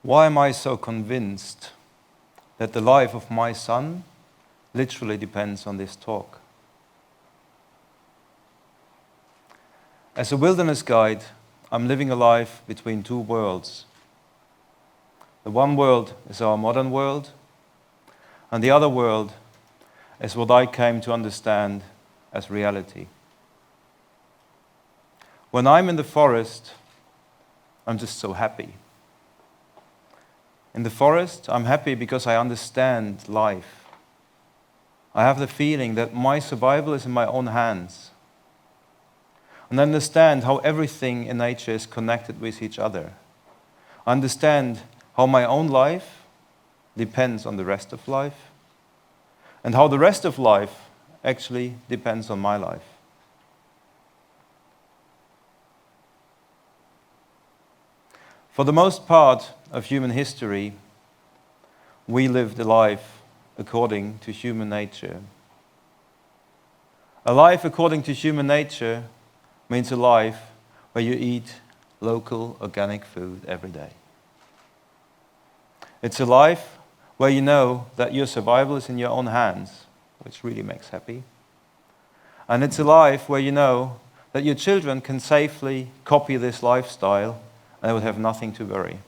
Why am I so convinced that the life of my son literally depends on this talk? As a wilderness guide, I'm living a life between two worlds. The one world is our modern world, and the other world is what I came to understand as reality. When I'm in the forest, I'm just so happy. In the forest, I'm happy because I understand life. I have the feeling that my survival is in my own hands. And I understand how everything in nature is connected with each other. I understand how my own life depends on the rest of life, and how the rest of life actually depends on my life. For the most part of human history, we lived a life according to human nature. A life according to human nature means a life where you eat local organic food every day. It's a life where you know that your survival is in your own hands, which really makes happy. And it's a life where you know that your children can safely copy this lifestyle and they will have nothing to worry.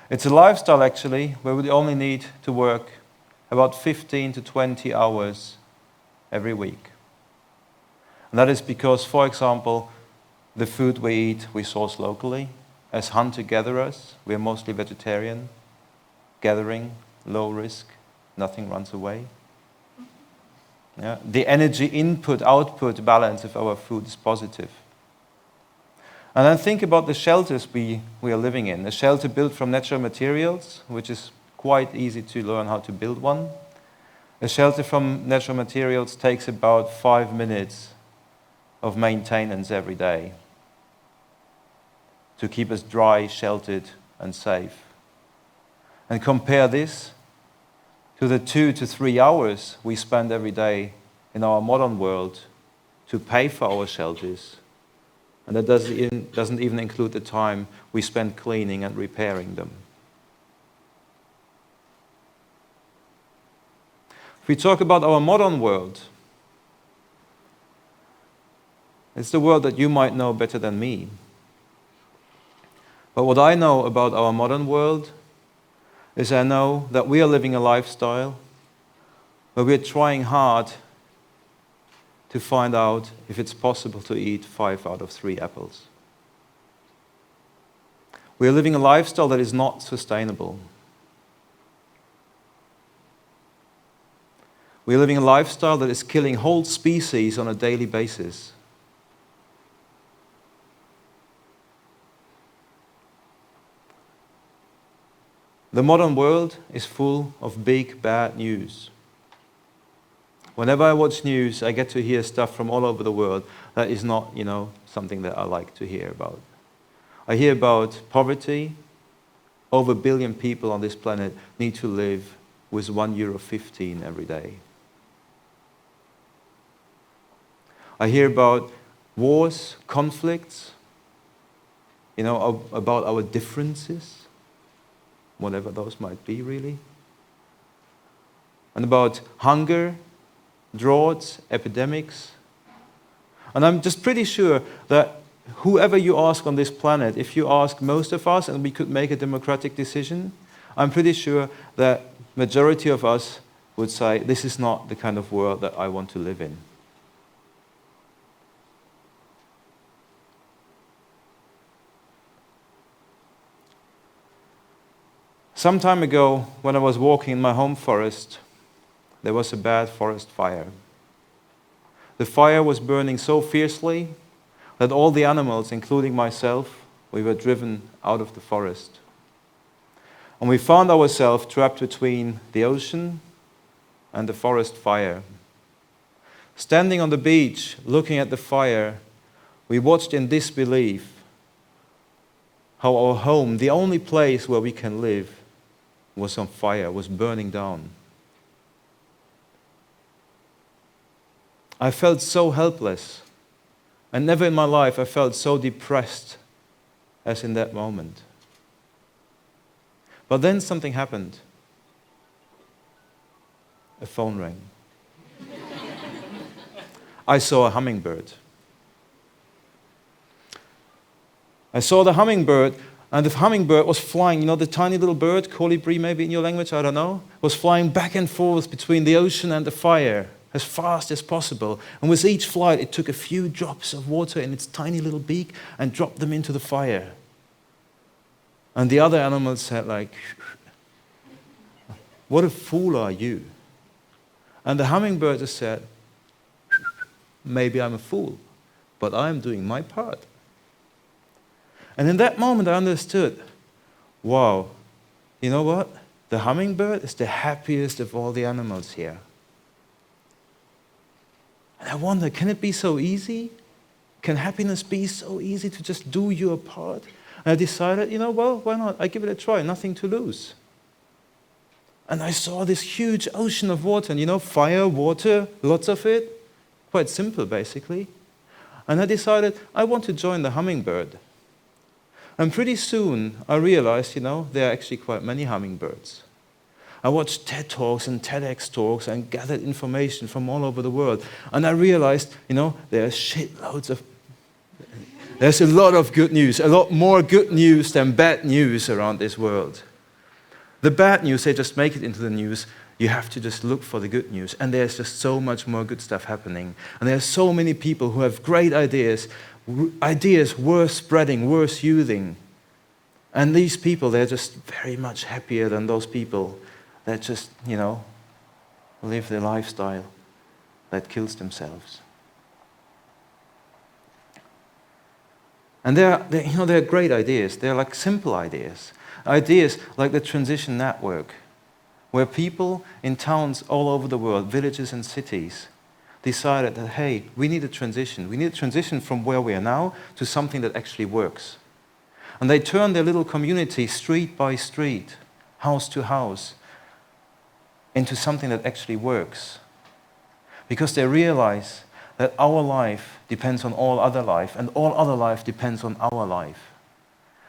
It's a lifestyle, actually, where we only need to work about 15 to 20 hours every week. And that is because, for example, the food we eat, we source locally. As hunter-gatherers, we are mostly vegetarian, gathering, low risk, nothing runs away. Yeah. The energy input-output balance of our food is positive. And then think about the shelters we are living in. A shelter built from natural materials, which is quite easy to learn how to build one. A shelter from natural materials takes about 5 minutes of maintenance every day to keep us dry, sheltered, and safe. And compare this to the 2 to 3 hours we spend every day in our modern world to pay for our shelters. And that doesn't even include the time we spend cleaning and repairing them. If we talk about our modern world, it's the world that you might know better than me. But what I know about our modern world is I know that we are living a lifestyle where we're trying hard to find out if it's possible to eat 5 out of 3 apples. We are living a lifestyle that is not sustainable. We are living a lifestyle that is killing whole species on a daily basis. The modern world is full of big, bad news. Whenever I watch news, I get to hear stuff from all over the world that is not, something that I like to hear about. I hear about poverty. Over 1 billion people on this planet need to live with €1.15 every day. I hear about wars, conflicts, about our differences, whatever those might be, really. And about hunger, droughts, epidemics. And I'm just pretty sure that whoever you ask on this planet, if you ask most of us and we could make a democratic decision, I'm pretty sure that majority of us would say, this is not the kind of world that I want to live in. Some time ago, when I was walking in my home forest, there was a bad forest fire. The fire was burning so fiercely that all the animals, including myself, we were driven out of the forest. And we found ourselves trapped between the ocean and the forest fire. Standing on the beach, looking at the fire, we watched in disbelief how our home, the only place where we can live, was on fire, was burning down. I felt so helpless. And never in my life I felt so depressed as in that moment. But then something happened. A phone rang. I saw a hummingbird. I saw the hummingbird, and the hummingbird was flying, the tiny little bird, colibri maybe in your language, I don't know, was flying back and forth between the ocean and the fire as fast as possible. And with each flight, it took a few drops of water in its tiny little beak and dropped them into the fire. And the other animals said like, what a fool are you? And the hummingbird just said, maybe I'm a fool, but I'm doing my part. And in that moment I understood, wow, you know what? The hummingbird is the happiest of all the animals here. And I wonder, can it be so easy? Can happiness be so easy to just do your part? And I decided, why not? I give it a try, nothing to lose. And I saw this huge ocean of water, and fire, water, lots of it. Quite simple, basically. And I decided, I want to join the hummingbird. And pretty soon, I realized, there are actually quite many hummingbirds. I watched TED Talks and TEDx Talks and gathered information from all over the world. And I realized, there are there's a lot of good news, a lot more good news than bad news around this world. The bad news, they just make it into the news. You have to just look for the good news. And there's just so much more good stuff happening. And there are so many people who have great ideas worth spreading, worth using. And these people, they're just very much happier than those people that just, live their lifestyle that kills themselves. And they're great ideas. They're like simple ideas. Ideas like the transition network, where people in towns all over the world, villages and cities, decided that, hey, we need a transition. We need a transition from where we are now to something that actually works. And they turned their little community, street by street, house to house, into something that actually works. Because they realize that our life depends on all other life, and all other life depends on our life.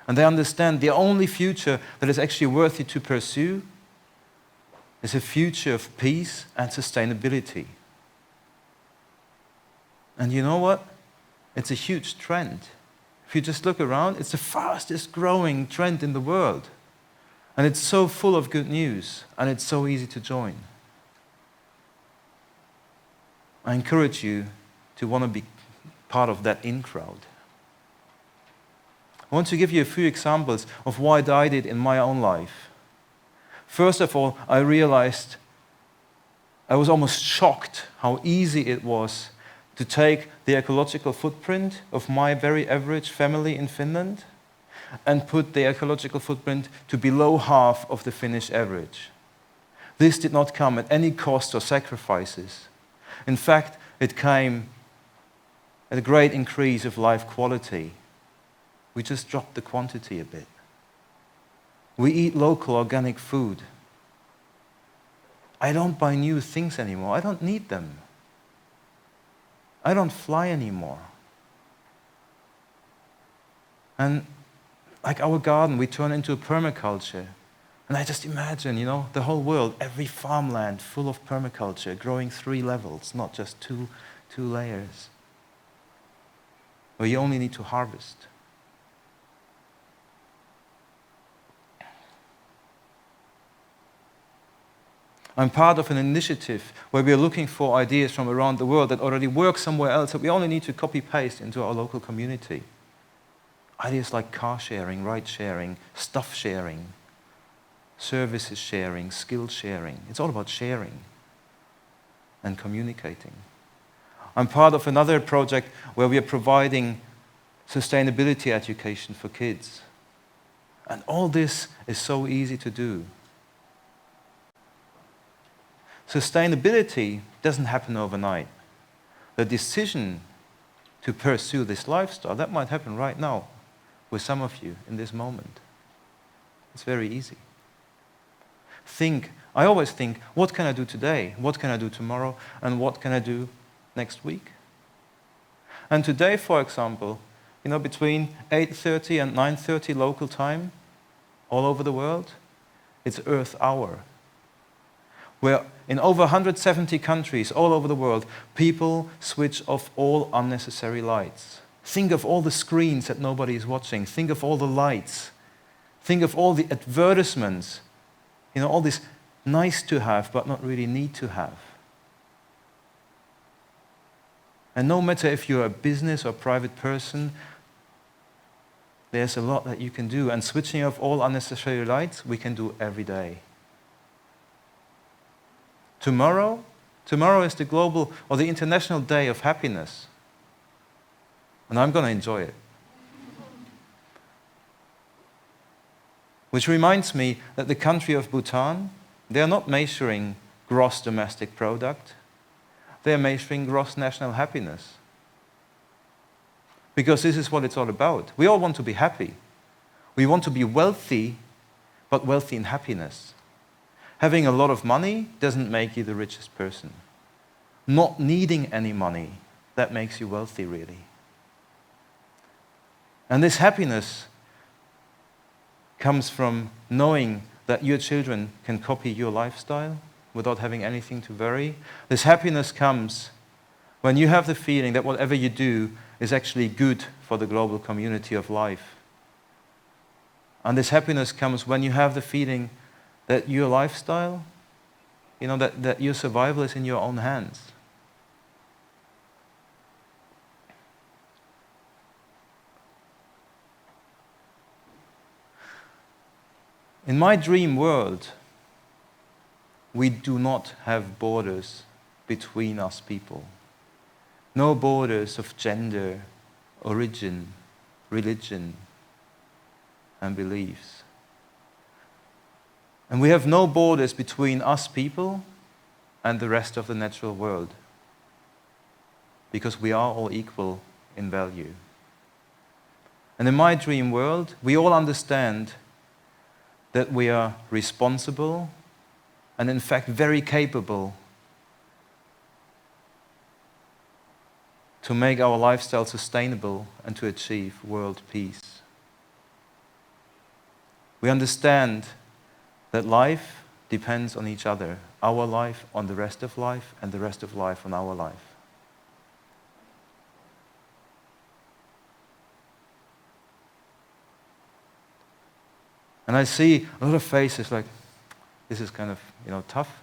And they understand the only future that is actually worthy to pursue is a future of peace and sustainability. And you know what? It's a huge trend. If you just look around, it's the fastest growing trend in the world. And it's so full of good news, and it's so easy to join. I encourage you to want to be part of that in crowd. I want to give you a few examples of what I did in my own life. First of all, I realized I was almost shocked how easy it was to take the ecological footprint of my very average family in Finland and put the ecological footprint to below half of the Finnish average. This did not come at any cost or sacrifices. In fact, it came at a great increase of life quality. We just dropped the quantity a bit. We eat local organic food. I don't buy new things anymore. I don't need them. I don't fly anymore. And like our garden, we turn into a permaculture. And I just imagine, the whole world, every farmland full of permaculture, growing 3 levels, not just two layers, where you only need to harvest. I'm part of an initiative where we are looking for ideas from around the world that already work somewhere else, that we only need to copy-paste into our local community. Ideas like car sharing, ride sharing, stuff sharing, services sharing, skill sharing. It's all about sharing and communicating. I'm part of another project where we are providing sustainability education for kids. And all this is so easy to do. Sustainability doesn't happen overnight. The decision to pursue this lifestyle, that might happen right now with some of you in this moment. It's very easy. I always think, what can I do today? What can I do tomorrow? And what can I do next week? And today, for example, between 8:30 and 9:30 local time, all over the world, it's Earth Hour. Where in over 170 countries all over the world, people switch off all unnecessary lights. Think of all the screens that nobody is watching. Think of all the lights. Think of all the advertisements. All this nice to have, but not really need to have. And no matter if you're a business or private person, there's a lot that you can do. And switching off all unnecessary lights, we can do every day. Tomorrow is the global or the International Day of Happiness. And I'm going to enjoy it. Which reminds me that the country of Bhutan, they're not measuring gross domestic product. They're measuring gross national happiness. Because this is what it's all about. We all want to be happy. We want to be wealthy, but wealthy in happiness. Having a lot of money doesn't make you the richest person. Not needing any money, that makes you wealthy, really. And this happiness comes from knowing that your children can copy your lifestyle without having anything to worry. This happiness comes when you have the feeling that whatever you do is actually good for the global community of life. And this happiness comes when you have the feeling that your lifestyle, that your survival is in your own hands. In my dream world, we do not have borders between us people. No borders of gender, origin, religion, and beliefs. And we have no borders between us people and the rest of the natural world, because we are all equal in value. And in my dream world, we all understand that we are responsible and in fact very capable to make our lifestyle sustainable and to achieve world peace. We understand that life depends on each other, our life on the rest of life and the rest of life on our life. And I see a lot of faces like, this is kind of, tough.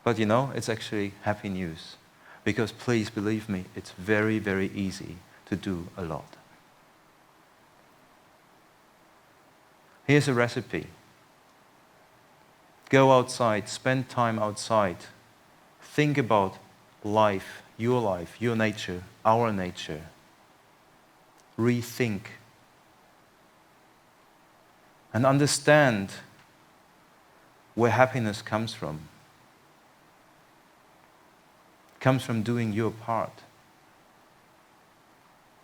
But it's actually happy news. Because please believe me, it's very, very easy to do a lot. Here's a recipe. Go outside, spend time outside. Think about life, your nature, our nature. Rethink. And understand where happiness comes from. It comes from doing your part.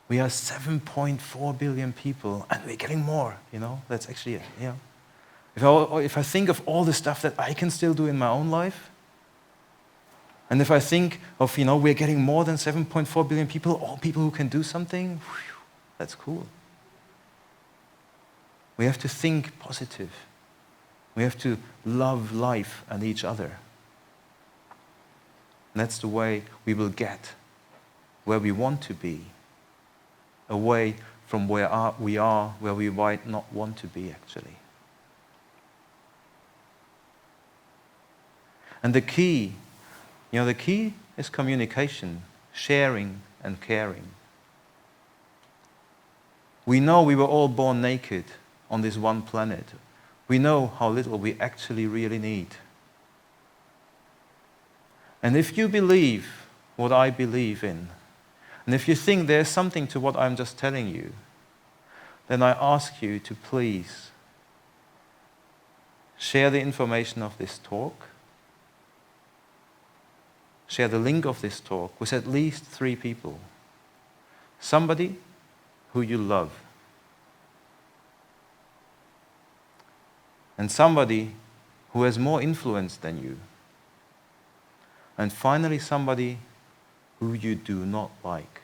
We are 7.4 billion people, and we're getting more, That's actually it, If I think of all the stuff that I can still do in my own life, and if I think of, we're getting more than 7.4 billion people, all people who can do something, that's cool. We have to think positive. We have to love life and each other. And that's the way we will get where we want to be, away from where we are, where we might not want to be, actually. And the key is communication, sharing and caring. We know we were all born naked on this one planet. We know how little we actually really need. And if you believe what I believe in, and if you think there's something to what I'm just telling you, then I ask you to please share the information of this talk, share the link of this talk with at least 3 people. Somebody who you love, and somebody who has more influence than you. And finally, somebody who you do not like.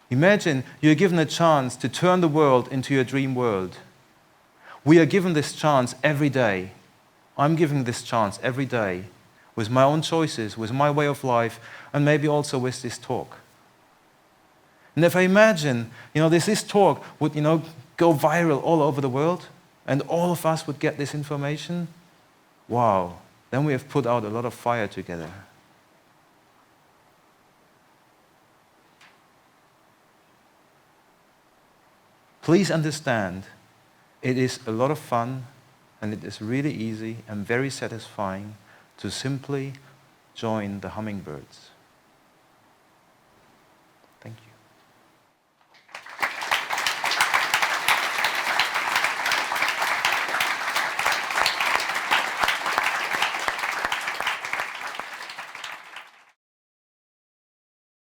Imagine you're given a chance to turn the world into your dream world. We are given this chance every day. I'm given this chance every day with my own choices, with my way of life, and maybe also with this talk. And if I imagine, this talk would, go viral all over the world, and all of us would get this information, wow, then we have put out a lot of fire together. Please understand, it is a lot of fun, and it is really easy and very satisfying to simply join the hummingbirds.